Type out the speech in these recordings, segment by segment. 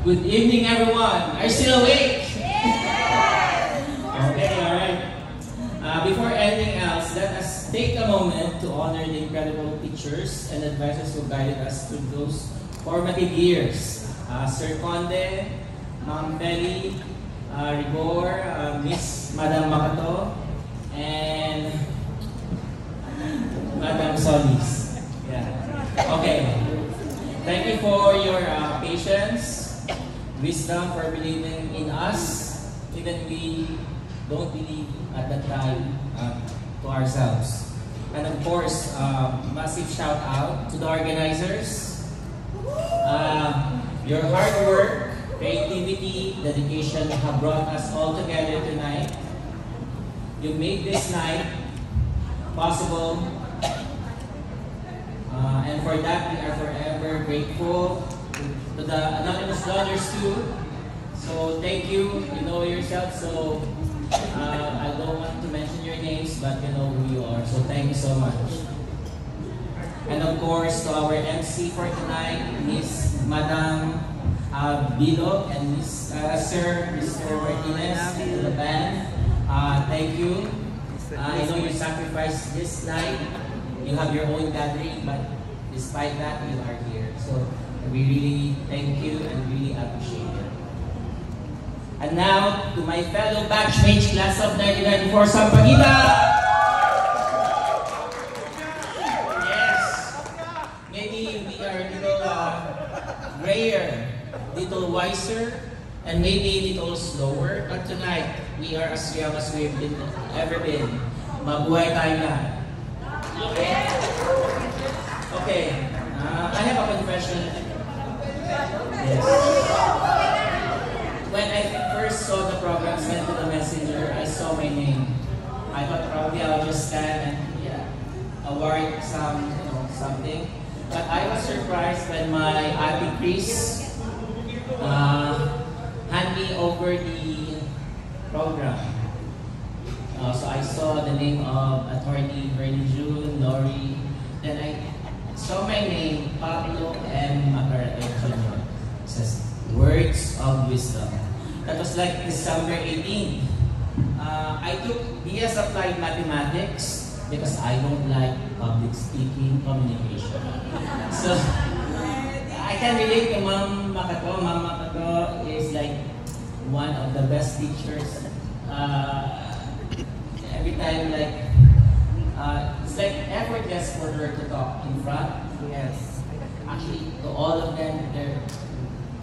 Good evening, everyone. Are you still awake? Okay, alright. Before anything else, let us take a moment to honor the incredible teachers and advisors who guided us through those formative years. Sir Conde, Ma'am Belly, Rigor, Miss Madam Makato, and Madam Solis. Yeah. Okay. Thank you for your patience, wisdom, for believing in us, even we don't believe at that time to ourselves. And of course, massive shout out to the organizers. Your hard work, creativity, dedication have brought us all together tonight. You made this night possible, and for that we are forever grateful. To the anonymous donors too. So thank you. You know yourself. So I don't want to mention your names, but you know who you are. So thank you so much. And of course, to our MC for tonight, Miss Madam Bilog and Miss Sir Mr. Martinez and the band. Thank you. I know you sacrificed this night. You have your own gathering, but despite that, you are here. So we really thank you and really appreciate it. And now, to my fellow batchmates, class of 1994, Sampaguita! Yes! Maybe we are a little grayer, little wiser, and maybe a little slower. But tonight, we are as young as we've ever been. Mabuhay tayo lahat. Okay? Okay. I have a confession. Yes. When I first saw the program sent to the messenger, I saw my name. I thought probably I'll just stand and award something. But I was surprised when my Auntie Chris handed me over the program. So I saw the name of Attorney Bernie June, Lori. Then I saw my name, Pablo M. Macarete Jr. It says, Words of Wisdom. That was like December 18th. I took BS Applied Mathematics because I don't like public speaking communication. So, I can relate to Ma'am Makato. Ma'am Makato is like one of the best teachers. Every time, it's like effortless for her to talk in front. Yes. Actually, to all of them, they're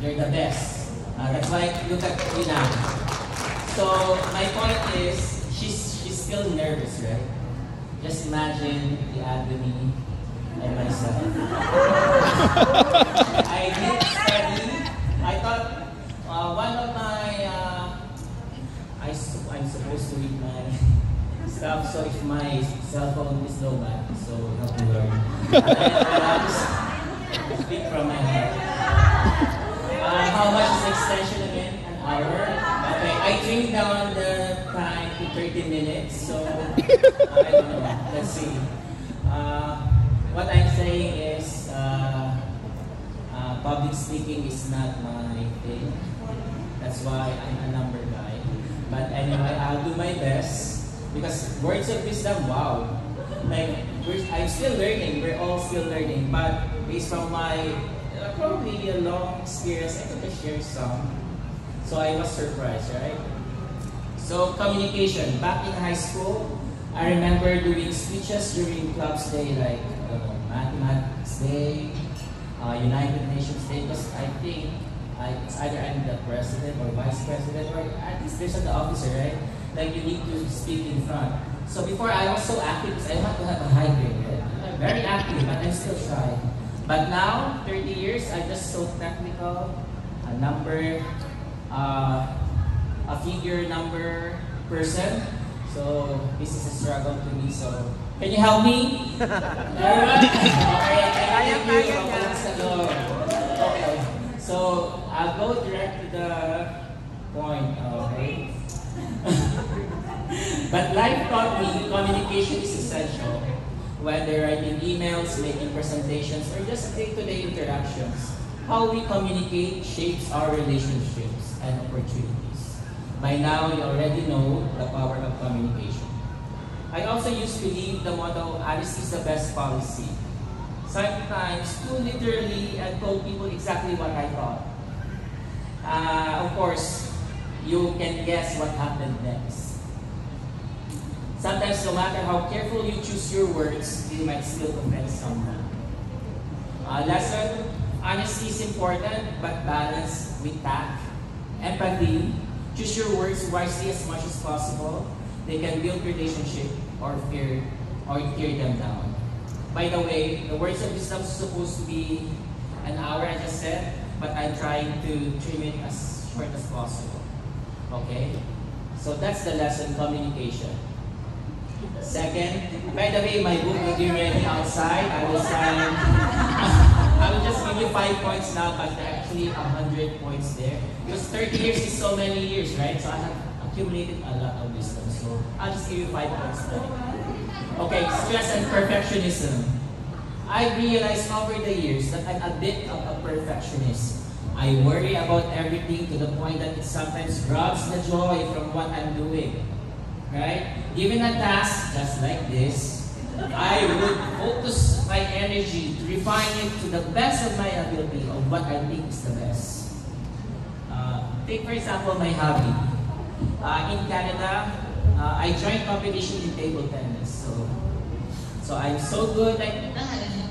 the best. That's why look at me now. So my point is, she's still nervous, right? Just imagine the agony and myself. I did study. I thought one of my I'm supposed to read my stuff, so if my cell phone is low back, so help me learn. I just speak from my heart. How much is the extension again? An hour? Okay, I trimmed down the time to 30 minutes, so I don't know. Let's see. What I'm saying is public speaking is not my thing. That's why I'm a number guy. But anyway, I'll do my best. Because words of wisdom, wow. I'm still learning, we're all still learning. But based on my probably a long experience, I could just share some. So I was surprised, right? So communication. Back in high school, I remember doing speeches during clubs day, like Mathematics Day, United Nations Day, because I think it's either I'm the president or vice president, or at least there's an officer, right? Like you need to speak in front. So before I was so active because I want to have a high grade, right? I'm very active, but I'm still shy. But now, 30 years, I'm just so technical, a number, a figure number person. So this is a struggle to me. So can you help me? Okay. So I'll go direct to the point. Okay. But life taught me communication is essential. Whether writing emails, making presentations, or just day-to-day interactions. How we communicate shapes our relationships and opportunities. By now, you already know the power of communication. I also used to believe the motto, honesty is the best policy. Sometimes, too literally, and told people exactly what I thought. Of course, you can guess what happened next. Sometimes, no matter how careful you choose your words, you might still offend someone. Lesson, honesty is important, but balance with tact. Empathy, choose your words wisely as much as possible. They can build relationship or tear them down. By the way, the words of wisdom is supposed to be an hour, I just said, but I'm trying to trim it as short as possible. Okay? So that's the lesson, communication. Second, by the way, my book will be ready outside. I will sign. I will just give you 5 points now, but there are actually 100 points there. Because 30 years is so many years, right? So I have accumulated a lot of wisdom. So I'll just give you 5 points now. Okay, stress and perfectionism. I realized over the years that I'm a bit of a perfectionist. I worry about everything to the point that it sometimes robs the joy from what I'm doing. Right? Given a task just like this, I would focus my energy to refine it to the best of my ability of what I think is the best. Take for example my hobby. In Canada, I joined competition in table tennis. So I'm so good, like,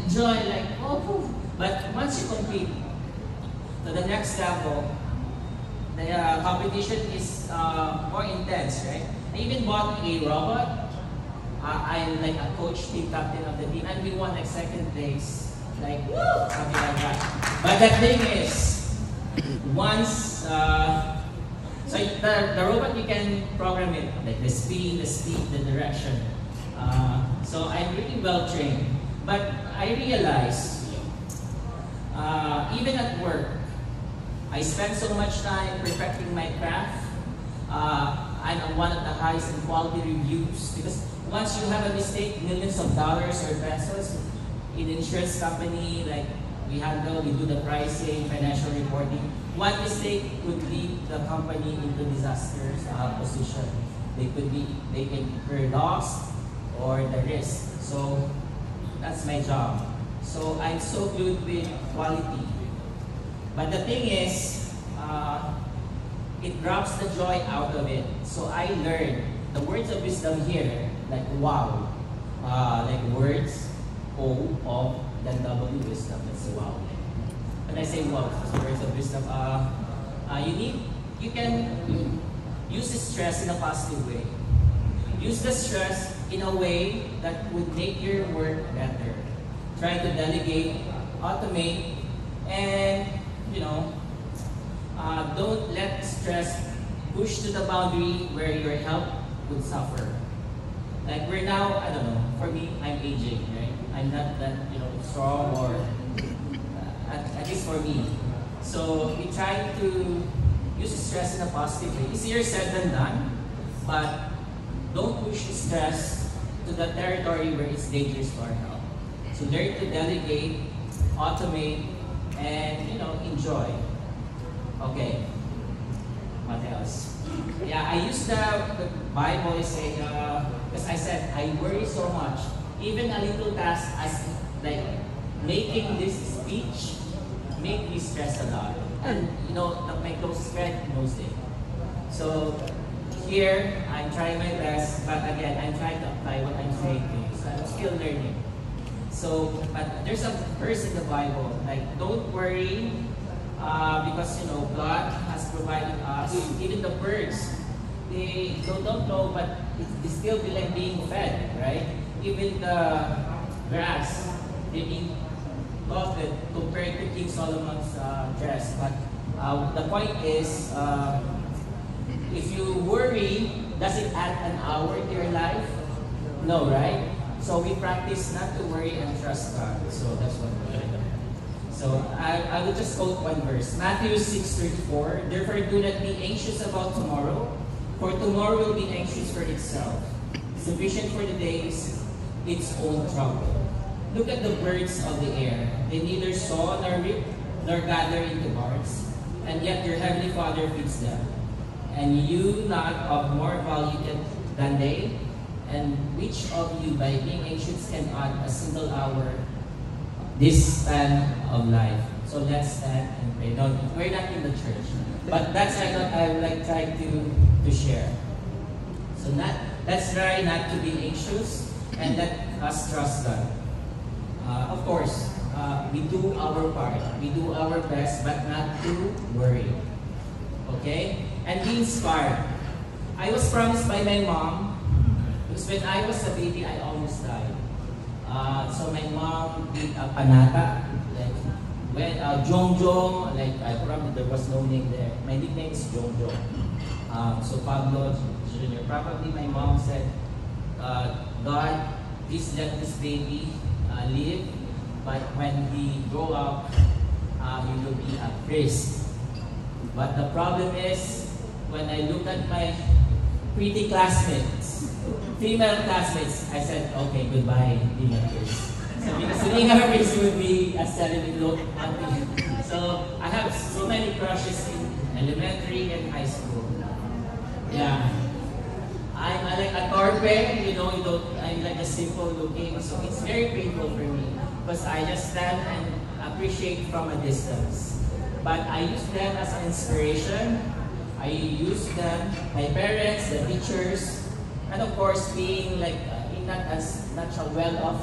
enjoy, like, oh, but once you compete to the next level, the competition is more intense, right? I even bought a robot. I'm like a coach, team captain of the team, and we won like second place, like something like that. But the thing is, once so the robot you can program it like the speed, the direction. So I'm really well trained. But I realized, even at work, I spend so much time perfecting my craft. I'm one of the highest in quality reviews because once you have a mistake, millions of dollars or pesos in insurance company, like we do the pricing, financial reporting. One mistake could lead the company into disastrous position. They can incur loss or the risk. So that's my job. So I'm so good with quality. But the thing is, it robs the joy out of it. So I learned the words of wisdom here, like wow, like words O of then W wisdom. That's wow. When I say wow, words of wisdom, you can use the stress in a positive way. Use the stress in a way that would make your work better. Try to delegate, automate, and don't let stress push to the boundary where your health would suffer. Like we're now, I don't know, for me, I'm aging, right? I'm not that, strong or, at least for me. So we try to use stress in a positive way. Easier said than done, but don't push stress to the territory where it's dangerous to our health. So learn to delegate, automate, and, enjoy. Okay, what else? Yeah, I use the Bible is saying, because I said, I worry so much. Even a little task as like making this speech make me stress a lot. And my closest friend knows it. So here, I'm trying my best, but again, I'm trying to apply what I'm saying to you. So I'm still learning. So, but there's a verse in the Bible, like, don't worry, because God has provided us, even the birds, they don't know, but they still feel like being fed, right? Even the grass, they're being clothed compared to King Solomon's dress. But the point is, if you worry, does it add an hour to your life? No, right? So we practice not to worry and trust God. So that's what we're doing. So I will just quote one verse. Matthew 6:34. Therefore do not be anxious about tomorrow, for tomorrow will be anxious for itself. Sufficient for the day is its own trouble. Look at the birds of the air. They neither sow nor reap, nor gather into barns, and yet your heavenly Father feeds them. And you not of more value than they? And which of you, by being anxious, can add a single hour this span of life? So let's stand and pray. No, we're not in the church, but that's I thought I would like try to share. So let's try not to be anxious and let us trust God. Of course, we do our part, we do our best, but not to worry. Okay? And be inspired. I was promised by my mom, because when I was a baby, I almost died. So my mom did a panata, like when Jong Jong, like I probably there was no name there. My nickname is Jong Jong. So Pablo Jr. Probably my mom said, God, please let this baby live, but when he grow up, he will be a priest. But the problem is, when I look at my pretty classmates, female classmates, I said, okay, goodbye, being a priest. So because being a priest would be a celibate look at me. So I have so many crushes in elementary and high school. Yeah. I'm like a torpe, you know, I'm like a simple looking, so it's very painful for me because I just stand and appreciate from a distance. But I use them as an inspiration. I use them, my parents, the teachers, and of course being like not a well-off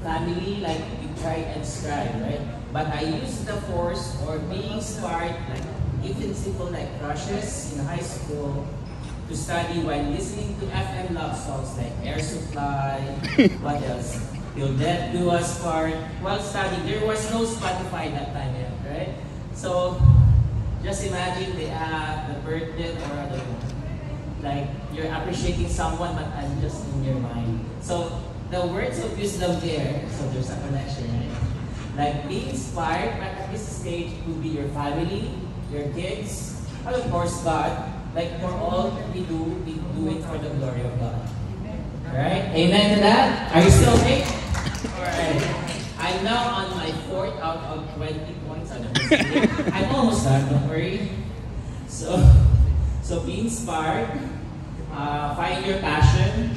family, like we try and strive, right? But I use the force or being inspired, like even simple like crushes in high school, to study while listening to FM love songs like Air Supply, what else? Till Death Do Us Part. While studying, there was no Spotify that time yet, right? So just imagine the birthday or other like you're appreciating someone, but I'm just in your mind. So the words of wisdom there, so there's a connection, right? Like be inspired, but at this stage will be your family, your kids, and of course God. Like for all we do it for the glory of God. Right? Amen to that? Are you still okay? Alright. I'm now on my 4th out of 20 points. I'm almost done, don't worry. So be inspired. Find your passion.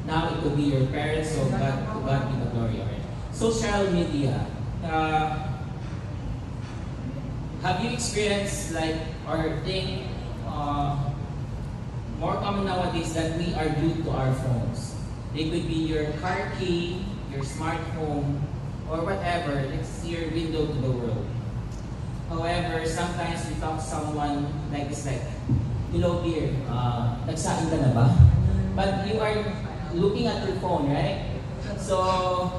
Now it will be your parents, so God be the glory of it. Social media. Have you experienced like or think more common nowadays that we are glued to our phones? They could be your car key, your smart home, or whatever. It's your window to the world. However, sometimes we talk to someone like this, like, hello dear, nagsain ka na ba? But you are looking at your phone, right? So,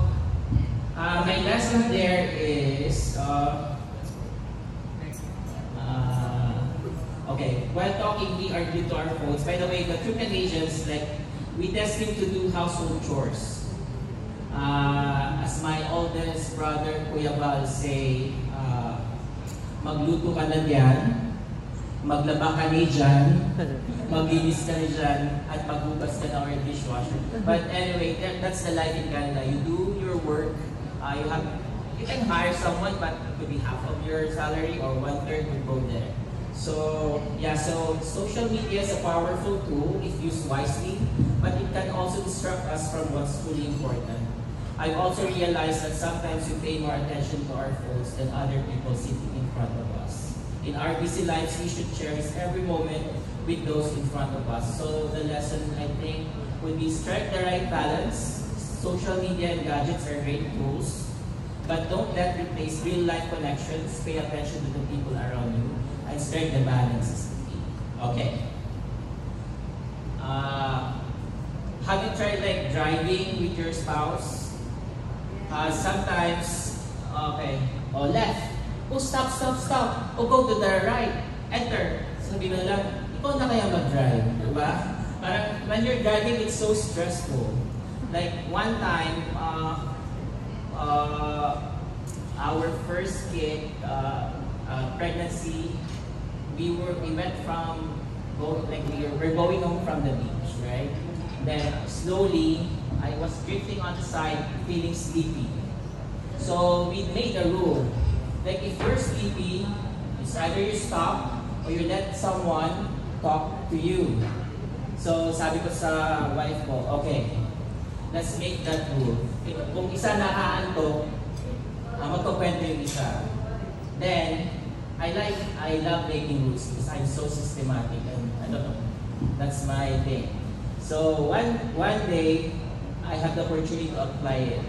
my lesson there is, okay, while talking, we are glued to our phones. By the way, the true Canadians, like, we test him to do household chores. As my oldest brother, Kuya Val, say, magluto ka na dyan, maglaba ka ni dyan, maglinis ka ni dyan, at maghugas ka na or dishwasher. But anyway, that's the life in Canada. You do your work, you can hire someone, but it could be half of your salary or 1/3 will go there. So, yeah, so social media is a powerful tool if used wisely, but it can also distract us from what's truly important. I've also realized that sometimes we pay more attention to our phones than other people sitting in front of us. In our busy lives, we should cherish every moment with those in front of us. So the lesson, I think, would be strike the right balance. Social media and gadgets are great tools, but don't let replace real-life connections. Pay attention to the people around you. And strike the balance is the key. Okay. Have you tried like driving with your spouse? Sometimes, okay, left. Stop. Go to the right. Enter. Sabi mo lang, ikaw na kaya mag-drive, diba? Parang when you're driving, it's so stressful. Like one time, our first kid, pregnancy, we went from we're going home from the beach, right? Then slowly I was drifting on the side, feeling sleepy. So we made a rule. Like if you're sleepy, it's either you stop or you let someone talk to you. So sabi ko sa wife ko, okay, let's make that rule. Kung isa nakaantok, magkukwento yung isa. Then, I love making rules because I'm so systematic and I don't know, that's my thing. So one day, I have the opportunity to apply it.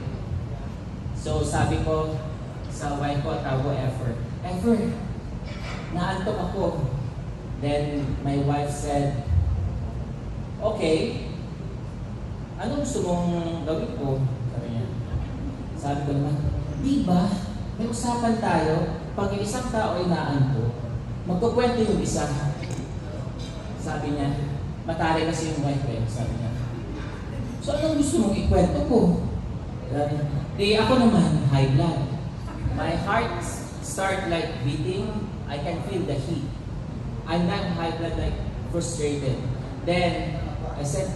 So sabi ko sa wife ko, tawag ko effort. Effort, naantok ako. Then my wife said, okay, ano gusto mong gawin ko? Sabi niya. Sabi ko naman, di ba, may usapan tayo, pag yung isang tao ay naantok, magkukwento yung isa. Sabi niya, matari kasi yung wife ko. Sabi niya, so anong gusto mong ikwento ko? Di ako naman, high blood. My heart start like beating, I can feel the heat. I'm not high blood, like frustrated. Then, I said,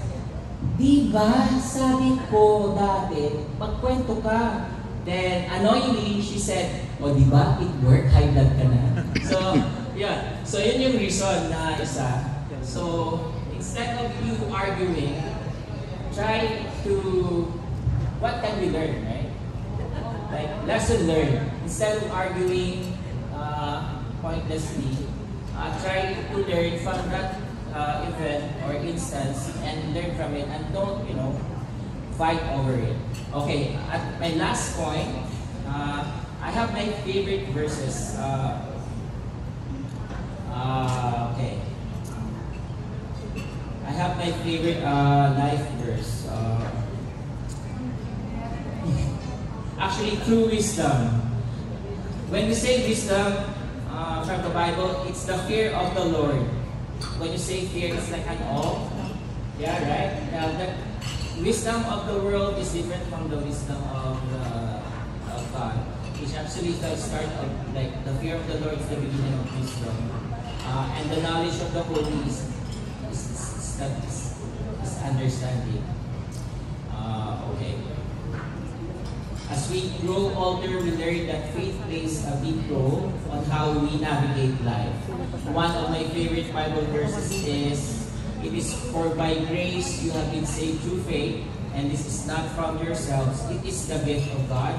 di ba sabi ko dati, magkwento ka. Then, annoyingly, she said, o di ba, it worked, high blood ka na. So, yeah. So, yun yung reason na isa. So, instead of you arguing, try to, what can we learn, right? Like, lesson learned. Instead of arguing pointlessly, try to learn from that event or instance and learn from it and don't, fight over it. Okay, at my last point, I have my favorite verses. Okay. I have my favorite life verse. Actually, true wisdom. When we say wisdom from the Bible, it's the fear of the Lord. When you say fear, it's like an awe. Yeah, right? The wisdom of the world is different from the wisdom of God. It's actually the start of, like, the fear of the Lord is the beginning of wisdom. And the knowledge of the Holy is understanding. Okay. As we grow older, we learn that faith plays a big role on how we navigate life. One of my favorite Bible verses is, it is for by grace you have been saved through faith, and this is not from yourselves, it is the gift of God.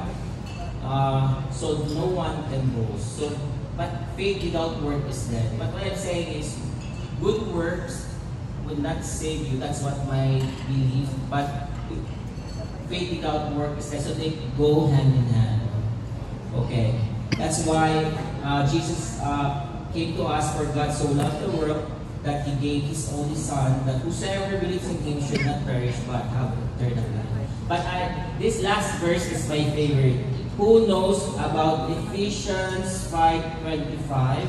So no one can boast. So, but faith without work is dead. But what I'm saying is, good works will not save you. That's what my belief. But faith without work is dead. So they go hand in hand. Okay. That's why Jesus came to us, for God so loved the world that He gave His only Son, that whosoever believes in Him should not perish but have eternal life. But this last verse is my favorite. Who knows about Ephesians 5:25?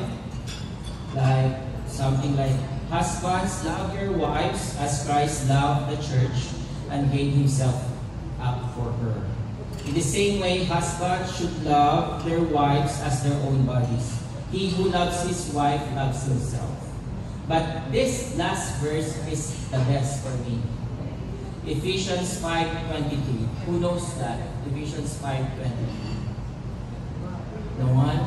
Like something like, husbands, love your wives as Christ loved the church and gave Himself up for her. In the same way, husbands should love their wives as their own bodies. He who loves his wife loves himself. But this last verse is the best for me. Ephesians 5:22. Who knows that? Ephesians 5:22. No one?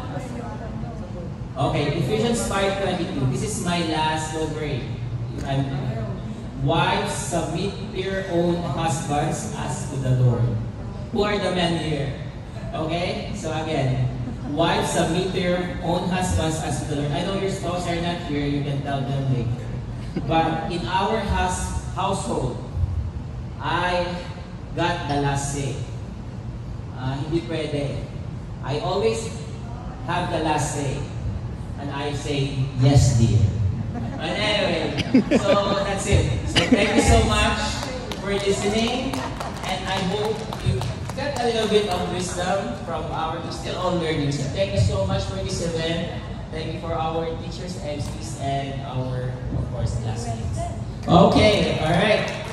Okay, Ephesians 5:22. This is my last, don't worry. Wives, submit to your own husbands as to the Lord. Who are the men here? Okay? So again, wives, submit to your own husbands as to the Lord. I know your spouse are not here, you can tell them later. But in our household, I got the last say. Hindi pwede. I always have the last say. And I say, yes, dear. But anyway, so that's it. So thank you so much for listening. And I hope you got a little bit of wisdom from our, still all learning. So thank you so much for this event. Thank you for our teachers, MCs, and our, of course, classmates. Okay, all right.